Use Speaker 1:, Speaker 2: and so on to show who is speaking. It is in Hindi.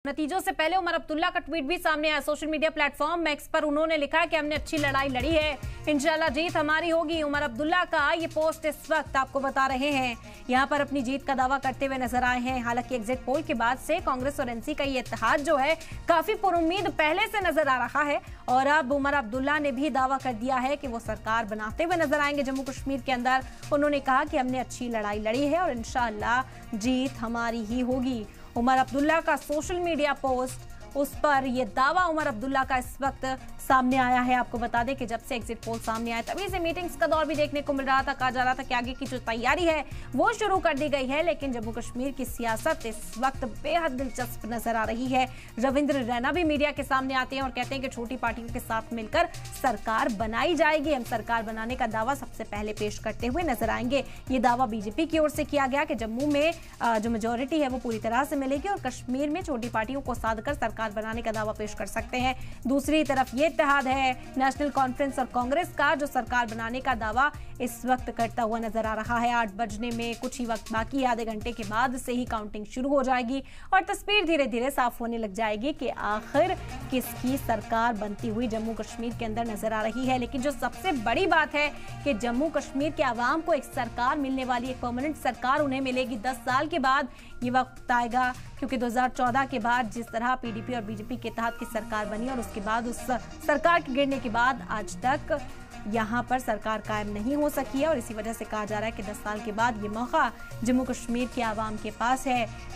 Speaker 1: नतीजों से पहले उमर अब्दुल्ला का ट्वीट भी सामने आया। सोशल मीडिया प्लेटफॉर्म एक्स पर उन्होंने लिखा कि हमने अच्छी लड़ाई लड़ी है, इंशाल्लाह जीत हमारी होगी। उमर अब्दुल्ला का ये पोस्ट इस वक्त आपको बता रहे हैं, यहाँ पर अपनी जीत का दावा करते हुए नजर आए हैं। हालांकि एग्जिट पोल के बाद से कांग्रेस और एनसी का ये इत्तेहाद जो है काफी पुरुम्मीद पहले से नजर आ रहा है और अब उमर अब्दुल्ला ने भी दावा कर दिया है कि वो सरकार बनाते हुए नजर आएंगे जम्मू कश्मीर के अंदर। उन्होंने कहा कि हमने अच्छी लड़ाई लड़ी है और इंशाल्लाह जीत हमारी ही होगी। उमर अब्दुल्ला का सोशल मीडिया पोस्ट, उस पर यह दावा उमर अब्दुल्ला का इस वक्त सामने आया है। आपको बता दें कि जब से एग्जिट पोल सामने आया तभी से मीटिंग्स का दौर भी देखने को मिल रहा था। कहा जा रहा था कि आगे की जो तैयारी है वो शुरू कर दी गई है, लेकिन जम्मू कश्मीर की सियासत इस वक्त बेहद दिलचस्प नजर आ रही है। रविंद्र रैना भी मीडिया के सामने आते हैं और कहते हैं कि छोटी पार्टियों के साथ मिलकर सरकार बनाई जाएगी। हम सरकार बनाने का दावा सबसे पहले पेश करते हुए नजर आएंगे। ये दावा बीजेपी की ओर से किया गया कि जम्मू में जो मेजोरिटी है वो पूरी तरह से मिलेगी और कश्मीर में छोटी पार्टियों को साध कर सरकार बनाने का दावा पेश कर सकते हैं। दूसरी तरफ ये इत्तेहाद है नेशनल कॉन्फ्रेंस और कांग्रेस का, जो सरकार बनाने का दावा इस वक्त करता हुआ नजर आ रहा है। 8 बजने में कुछ ही वक्त बाकी, आधे घंटे के बाद से ही काउंटिंग शुरू हो जाएगी और तस्वीर धीरे धीरे साफ होने लग जाएगी कि आखिर किसकी सरकार बनती हुई जम्मू कश्मीर के अंदर नजर आ रही है। लेकिन जो सबसे बड़ी बात है कि जम्मू कश्मीर के आवाम को एक सरकार मिलने वाली, एक परमानेंट सरकार उन्हें मिलेगी 10 साल के बाद। ये वक्त आएगा क्योंकि 2014 के बाद जिस तरह पीडीपी और बीजेपी के तहत की सरकार बनी और उसके बाद उस सरकार के गिरने के बाद आज तक यहाँ पर सरकार कायम नहीं हो सकी है और इसी वजह से कहा जा रहा है कि 10 साल के बाद ये मौका जम्मू कश्मीर के आवाम के पास है।